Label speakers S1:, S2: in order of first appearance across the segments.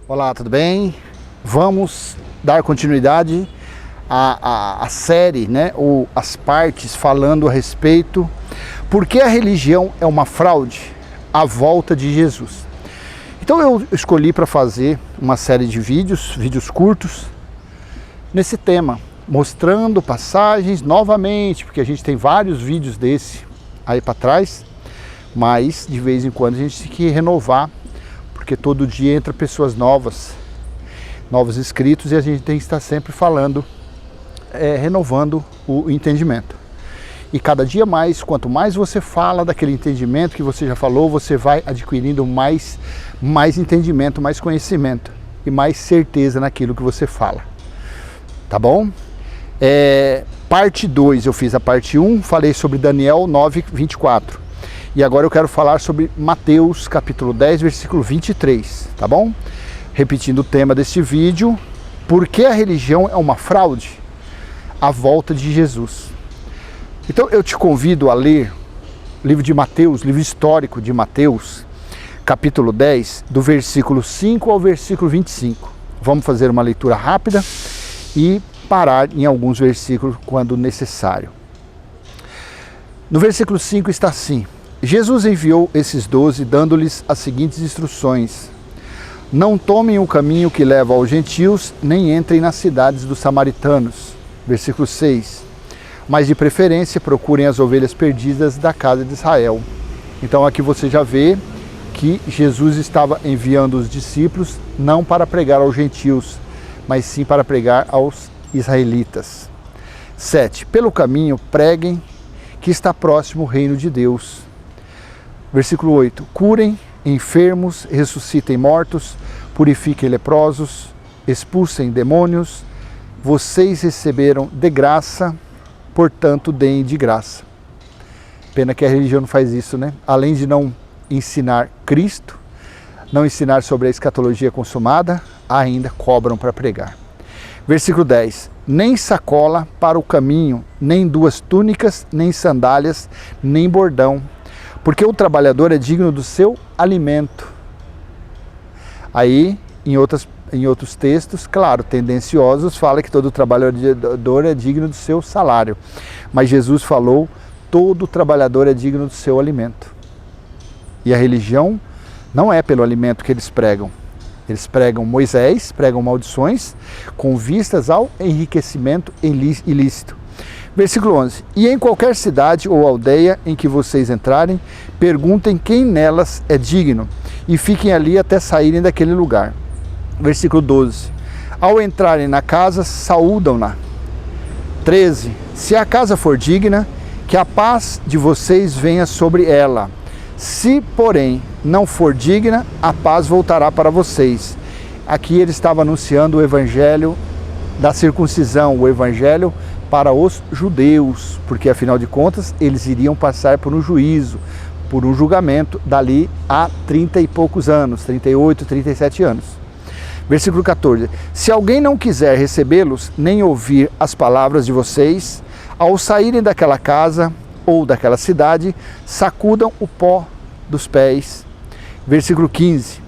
S1: Olá, tudo bem? Vamos dar continuidade à série, ou as partes falando a respeito por que a religião é uma fraude à volta de Jesus. Então eu escolhi para fazer uma série de vídeos curtos nesse tema, mostrando passagens novamente, porque a gente tem vários vídeos desse aí para trás, mas de vez em quando a gente tem que renovar, porque todo dia entra pessoas novos inscritos e a gente tem que estar sempre falando, renovando o entendimento. E cada dia mais, quanto mais você fala daquele entendimento que você já falou, você vai adquirindo mais entendimento, mais conhecimento e mais certeza naquilo que você fala. Tá bom? Parte 2, eu fiz a parte 1, falei sobre Daniel 9, 24. E agora eu quero falar sobre Mateus capítulo 10, versículo 23, tá bom? Repetindo o tema deste vídeo, por que a religião é uma fraude à volta de Jesus? Então eu te convido a ler o livro de Mateus, livro histórico de Mateus, capítulo 10, do versículo 5 ao versículo 25. Vamos fazer uma leitura rápida e parar em alguns versículos quando necessário. No versículo 5 está assim: Jesus enviou esses 12, dando-lhes as seguintes instruções: não tomem o caminho que leva aos gentios, nem entrem nas cidades dos samaritanos. Versículo 6. Mas de preferência procurem as ovelhas perdidas da casa de Israel. Então aqui você já vê que Jesus estava enviando os discípulos não para pregar aos gentios, mas sim para pregar aos israelitas. 7. Pelo caminho preguem que está próximo o reino de Deus. Versículo 8. Curem enfermos, ressuscitem mortos, purifiquem leprosos, expulsem demônios. Vocês receberam de graça, portanto deem de graça. Pena que a religião não faz isso, né? Além de não ensinar Cristo, não ensinar sobre a escatologia consumada, ainda cobram para pregar. Versículo 10. Nem sacola para o caminho, nem 2 túnicas, nem sandálias, nem bordão, porque o trabalhador é digno do seu alimento. Aí, em outros textos, claro, tendenciosos, fala que todo trabalhador é digno do seu salário. Mas Jesus falou, todo trabalhador é digno do seu alimento. E a religião não é pelo alimento que eles pregam. Eles pregam Moisés, pregam maldições, com vistas ao enriquecimento ilícito. Versículo 11. E em qualquer cidade ou aldeia em que vocês entrarem, perguntem quem nelas é digno, e fiquem ali até saírem daquele lugar. Versículo 12. Ao entrarem na casa, saúdam-na. 13. Se a casa for digna, que a paz de vocês venha sobre ela. Se, porém, não for digna, a paz voltará para vocês. Aqui ele estava anunciando o evangelho da circuncisão, o evangelho para os judeus, porque afinal de contas eles iriam passar por um juízo, por um julgamento dali a 30 e poucos anos, 38, 37 anos. Versículo 14. Se alguém não quiser recebê-los, nem ouvir as palavras de vocês, ao saírem daquela casa ou daquela cidade, sacudam o pó dos pés. Versículo 15.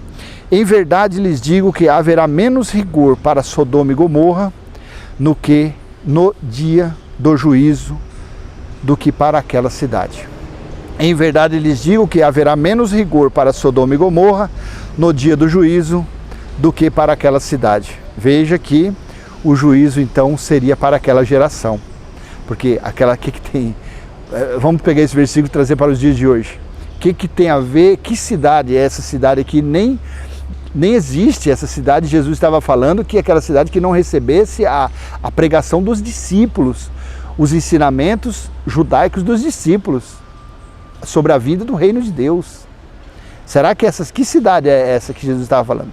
S1: Em verdade lhes digo que haverá menos rigor para Sodoma e Gomorra no dia do juízo do que para aquela cidade. Em verdade lhes digo que haverá menos rigor para Sodoma e Gomorra no dia do juízo do que para aquela cidade. Veja que o juízo então seria para aquela geração, porque aquela que tem. Vamos pegar esse versículo e trazer para os dias de hoje. O que tem a ver? Que cidade é essa cidade aqui? Nem existe essa cidade. Jesus estava falando que é aquela cidade que não recebesse a pregação dos discípulos, os ensinamentos judaicos dos discípulos sobre a vida do reino de Deus. Será que que cidade é essa que Jesus estava falando?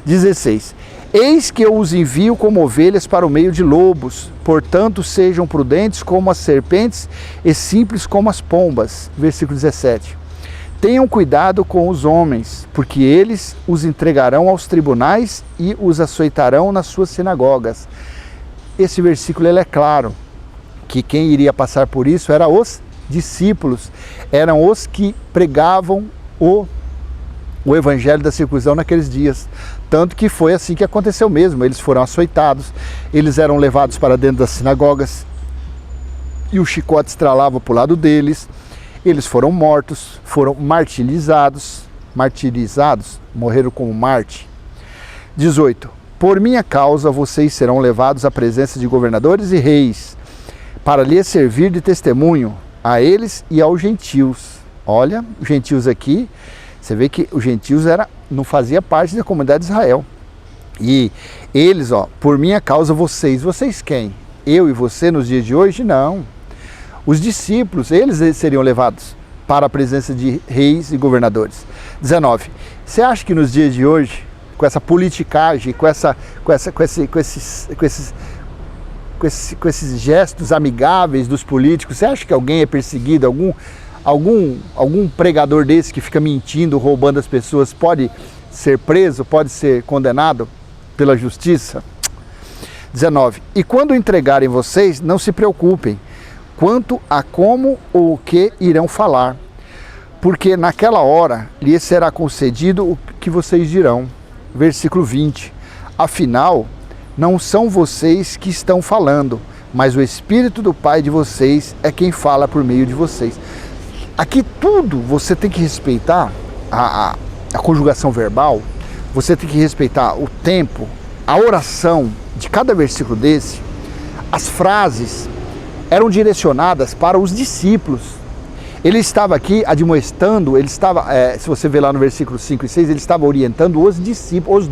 S1: 16. Eis que eu os envio como ovelhas para o meio de lobos, portanto sejam prudentes como as serpentes e simples como as pombas. Versículo 17. Tenham cuidado com os homens, porque eles os entregarão aos tribunais e os açoitarão nas suas sinagogas. Esse versículo ele é claro, que quem iria passar por isso eram os discípulos, eram os que pregavam o evangelho da circuncisão naqueles dias. Tanto que foi assim que aconteceu mesmo. Eles foram açoitados, eles eram levados para dentro das sinagogas e o chicote estralava para o lado deles. Eles foram mortos, foram martirizados, morreram como Marte. 18. Por minha causa vocês serão levados à presença de governadores e reis, para lhes servir de testemunho a eles e aos gentios. Olha, os gentios aqui, você vê que os gentios não fazia parte da comunidade de Israel. E eles, por minha causa vocês quem? Eu e você nos dias de hoje? Não. Os discípulos, eles seriam levados para a presença de reis e governadores. 19. Você acha que nos dias de hoje, com essa politicagem, com esses gestos amigáveis dos políticos, você acha que alguém é perseguido, algum pregador desse que fica mentindo, roubando as pessoas, pode ser preso, pode ser condenado pela justiça? 19. E quando entregarem vocês, não se preocupem quanto a como ou o que irão falar, porque naquela hora lhes será concedido o que vocês dirão. Versículo 20. Afinal, não são vocês que estão falando, mas o Espírito do Pai de vocês é quem fala por meio de vocês. Aqui tudo você tem que respeitar a conjugação verbal, você tem que respeitar o tempo, a oração de cada versículo desse. As frases eram direcionadas para os discípulos. Ele estava aqui admoestando, se você ver lá no versículo 5 e 6, ele estava orientando os discípulos,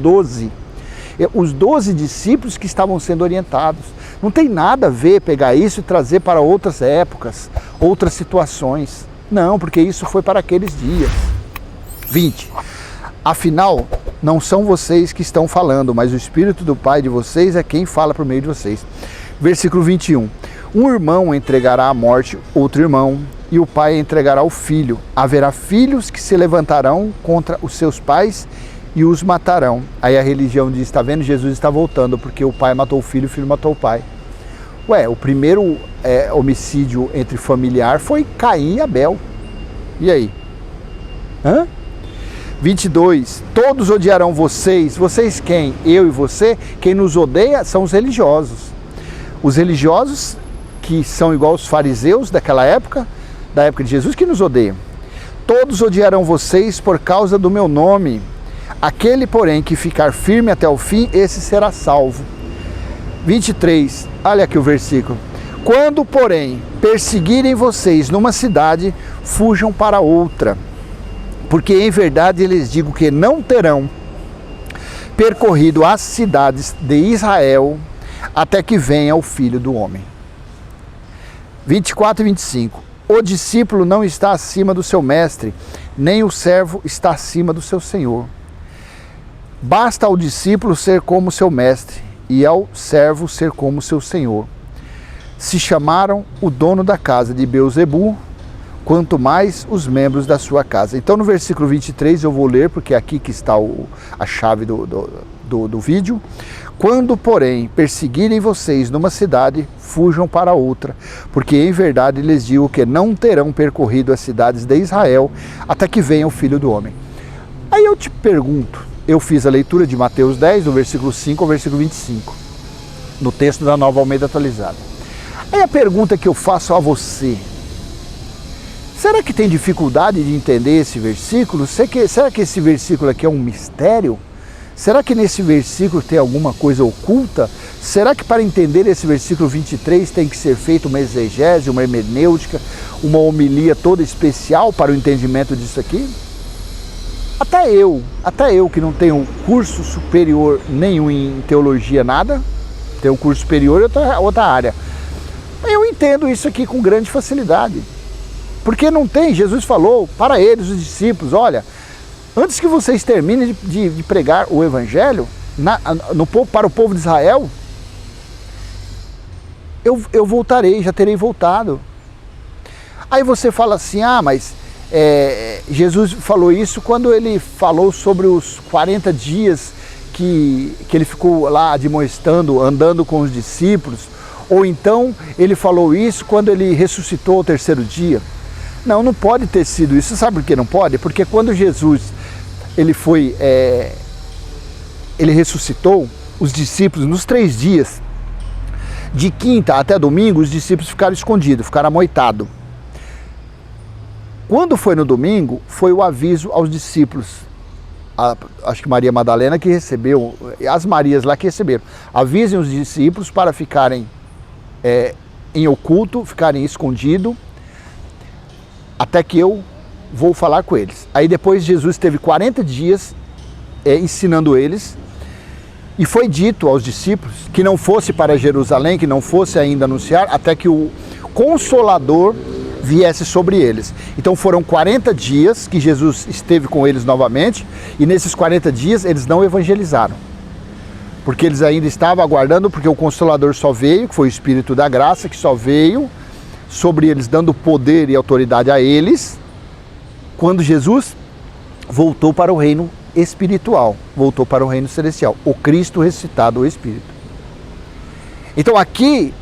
S1: os 12 discípulos que estavam sendo orientados. Não tem nada a ver pegar isso e trazer para outras épocas, outras situações. Não, porque isso foi para aqueles dias. 20. Afinal, não são vocês que estão falando, mas o Espírito do Pai de vocês é quem fala por meio de vocês. Versículo 21. Um irmão entregará à morte outro irmão, e o pai entregará o filho. Haverá filhos que se levantarão contra os seus pais e os matarão. Aí a religião diz, está vendo? Jesus está voltando, porque o pai matou o filho matou o pai. Ué, o primeiro homicídio entre familiar foi Caim e Abel. E aí? 22. Todos odiarão vocês. Vocês quem? Eu e você? Quem nos odeia são os religiosos. Os religiosos que são igual os fariseus daquela época, da época de Jesus, que nos odeiam. Todos odiarão vocês por causa do meu nome. Aquele, porém, que ficar firme até o fim, esse será salvo. 23. Olha aqui o versículo. Quando, porém, perseguirem vocês numa cidade, fujam para outra. Porque em verdade lhes digo que não terão percorrido as cidades de Israel até que venha o Filho do Homem. 24 e 25. O discípulo não está acima do seu mestre, nem o servo está acima do seu senhor. Basta ao discípulo ser como seu mestre, e ao servo ser como seu senhor. Se chamaram o dono da casa de Beelzebu, quanto mais os membros da sua casa. Então no versículo 23 eu vou ler, porque é aqui que está a chave do vídeo. Quando, porém, perseguirem vocês numa cidade, fujam para outra, porque em verdade lhes digo que não terão percorrido as cidades de Israel até que venha o Filho do Homem. Aí eu te pergunto, eu fiz a leitura de Mateus 10, do versículo 5 ao versículo 25, no texto da Nova Almeida Atualizada. Aí a pergunta que eu faço a você, será que tem dificuldade de entender esse versículo? Será que esse versículo aqui é um mistério? Será que nesse versículo tem alguma coisa oculta? Será que para entender esse versículo 23 tem que ser feita uma exegese, uma hermenêutica, uma homilia toda especial para o entendimento disso aqui? Até eu que não tenho curso superior nenhum em teologia, nada, tenho um curso superior em outra área, eu entendo isso aqui com grande facilidade. Porque não tem, Jesus falou para eles, os discípulos, olha, antes que vocês terminem de pregar o Evangelho para o povo de Israel, eu voltarei, já terei voltado. Aí você fala assim, mas Jesus falou isso quando ele falou sobre os 40 dias que ele ficou lá admoestando, andando com os discípulos, ou então ele falou isso quando ele ressuscitou ao terceiro dia. Não pode ter sido isso. Sabe por que não pode? Porque quando Jesus ele foi ele ressuscitou, os discípulos, nos 3 dias, de quinta até domingo, os discípulos ficaram escondidos, ficaram amoitados. Quando foi no domingo, foi o aviso aos discípulos. Acho que Maria Madalena que recebeu, as Marias lá que receberam. Avisem os discípulos para ficarem em oculto, ficarem escondidos, até que eu vou falar com eles. Aí depois Jesus teve 40 dias ensinando eles, e foi dito aos discípulos que não fosse para Jerusalém, que não fosse ainda anunciar, até que o Consolador viesse sobre eles. Então foram 40 dias que Jesus esteve com eles novamente, e nesses 40 dias eles não evangelizaram, porque eles ainda estavam aguardando, porque o Consolador só veio, que foi o Espírito da Graça, que só veio sobre eles, dando poder e autoridade a eles, quando Jesus voltou para o reino espiritual, voltou para o reino celestial, o Cristo ressuscitado, o Espírito. Então aqui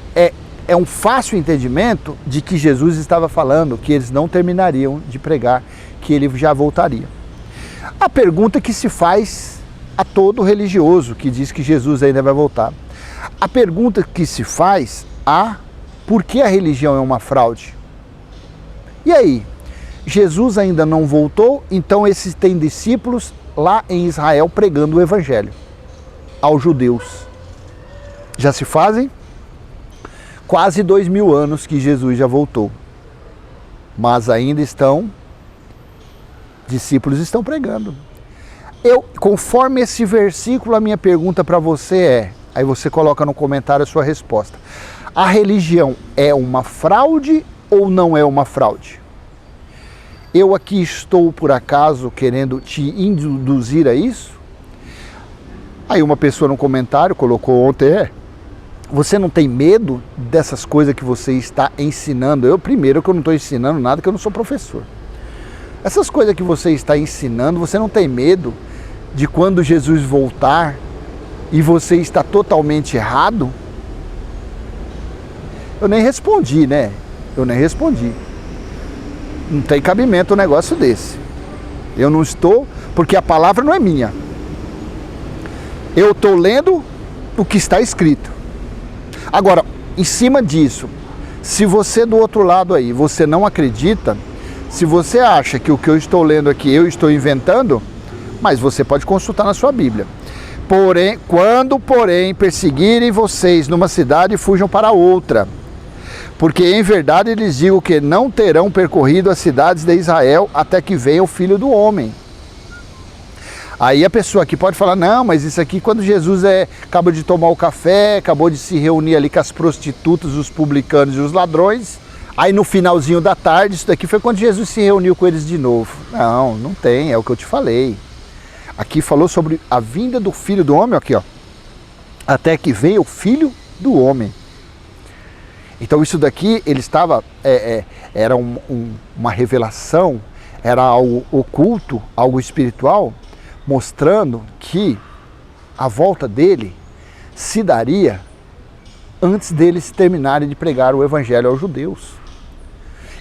S1: é um fácil entendimento de que Jesus estava falando que eles não terminariam de pregar, que ele já voltaria. A pergunta que se faz a todo religioso que diz que Jesus ainda vai voltar, a pergunta que se faz por que a religião é uma fraude? E aí? Jesus ainda não voltou, então esses têm discípulos lá em Israel pregando o evangelho aos judeus. Já se fazem quase 2000 anos que Jesus já voltou, mas ainda discípulos estão pregando. Conforme esse versículo, a minha pergunta para você aí você coloca no comentário a sua resposta: a religião é uma fraude ou não é uma fraude? Eu aqui estou, por acaso, querendo te induzir a isso? Aí uma pessoa no comentário colocou ontem, você não tem medo dessas coisas que você está ensinando? Primeiro, que eu não estou ensinando nada, que eu não sou professor. Essas coisas que você está ensinando, você não tem medo de quando Jesus voltar e você está totalmente errado? Eu nem respondi, né? Não tem cabimento um negócio desse. Eu não estou, porque a palavra não é minha. Eu estou lendo o que está escrito. Agora, em cima disso, se você do outro lado aí, você não acredita, se você acha que o que eu estou lendo aqui eu estou inventando, mas você pode consultar na sua Bíblia. Quando, porém, perseguirem vocês numa cidade, fujam para outra. Porque em verdade lhes digo que não terão percorrido as cidades de Israel até que venha o Filho do Homem. Aí a pessoa aqui pode falar, não, mas isso aqui quando Jesus acabou de tomar o café, acabou de se reunir ali com as prostitutas, os publicanos e os ladrões, aí no finalzinho da tarde, isso daqui foi quando Jesus se reuniu com eles de novo. Não, não tem, é o que eu te falei. Aqui falou sobre a vinda do Filho do Homem, aqui ó, até que venha o Filho do Homem. Então isso daqui, ele estava, era uma revelação, era algo oculto, algo espiritual, mostrando que a volta dele se daria antes deles terminarem de pregar o evangelho aos judeus.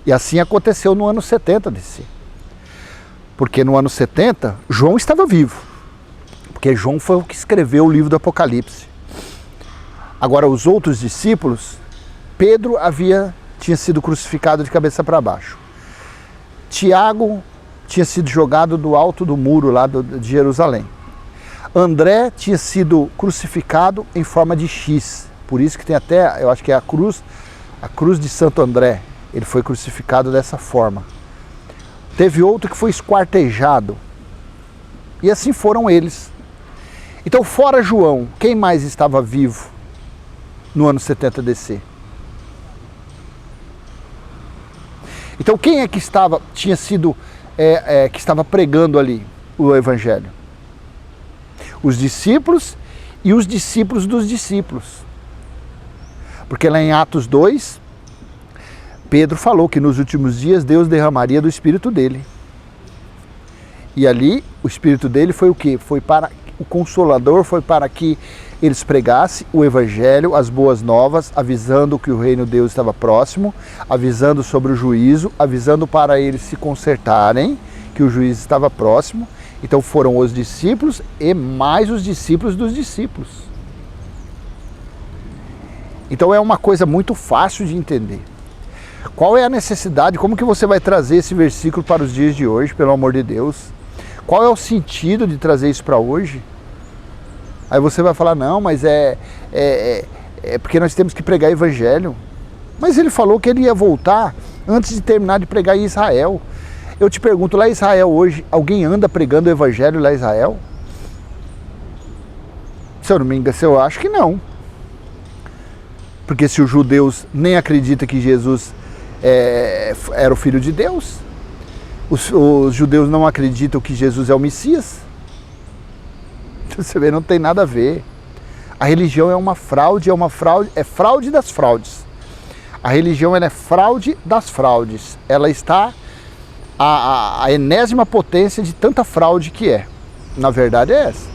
S1: E assim aconteceu no ano 70 DC. Porque no ano 70, João estava vivo. Porque João foi o que escreveu o livro do Apocalipse. Agora, os outros discípulos, Pedro tinha sido crucificado de cabeça para baixo. Tiago tinha sido jogado do alto do muro lá de Jerusalém. André tinha sido crucificado em forma de X. Por isso que tem até, eu acho que é a cruz de Santo André. Ele foi crucificado dessa forma. Teve outro que foi esquartejado. E assim foram eles. Então, fora João, quem mais estava vivo no ano 70 DC? Então, quem é que que estava pregando ali o evangelho? Os discípulos e os discípulos dos discípulos. Porque lá em Atos 2, Pedro falou que nos últimos dias Deus derramaria do Espírito dele. E ali o Espírito dele foi o quê? Foi para o Consolador, foi para que eles pregassem o Evangelho, as boas novas, avisando que o reino de Deus estava próximo, avisando sobre o juízo, avisando para eles se consertarem, que o juízo estava próximo, Então foram os discípulos e mais os discípulos dos discípulos. Então é uma coisa muito fácil de entender. Qual é a necessidade, como que você vai trazer esse versículo para os dias de hoje, pelo amor de Deus? Qual é o sentido de trazer isso para hoje? Aí você vai falar, não, mas é porque nós temos que pregar evangelho. Mas ele falou que ele ia voltar antes de terminar de pregar em Israel. Eu te pergunto, lá em Israel hoje, alguém anda pregando o evangelho lá em Israel? Se eu não me engano, eu acho que não. Porque se os judeus nem acreditam que Jesus era o Filho de Deus, os judeus não acreditam que Jesus é o Messias, você vê, não tem nada a ver. A religião é fraude, é fraude das fraudes. A religião ela é fraude das fraudes. Ela está a enésima potência de tanta fraude que é. Na verdade é essa.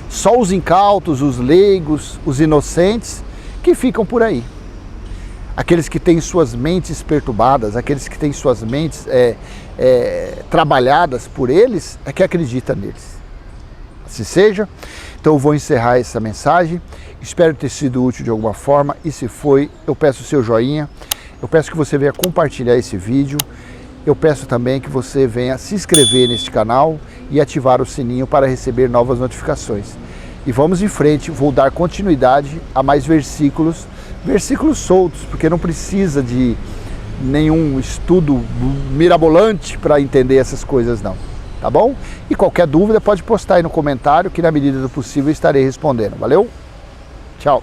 S1: Só os incautos, os leigos, os inocentes que ficam por aí. Aqueles que têm suas mentes perturbadas, aqueles que têm suas mentes trabalhadas por eles, é que acreditam neles. Assim seja. Então eu vou encerrar essa mensagem. Espero ter sido útil de alguma forma. E se foi, eu peço o seu joinha. Eu peço que você venha compartilhar esse vídeo. Eu peço também que você venha se inscrever neste canal e ativar o sininho para receber novas notificações. E vamos em frente, vou dar continuidade a mais versículos soltos, porque não precisa de nenhum estudo mirabolante para entender essas coisas não, tá bom? E qualquer dúvida pode postar aí no comentário que na medida do possível estarei respondendo. Valeu? Tchau!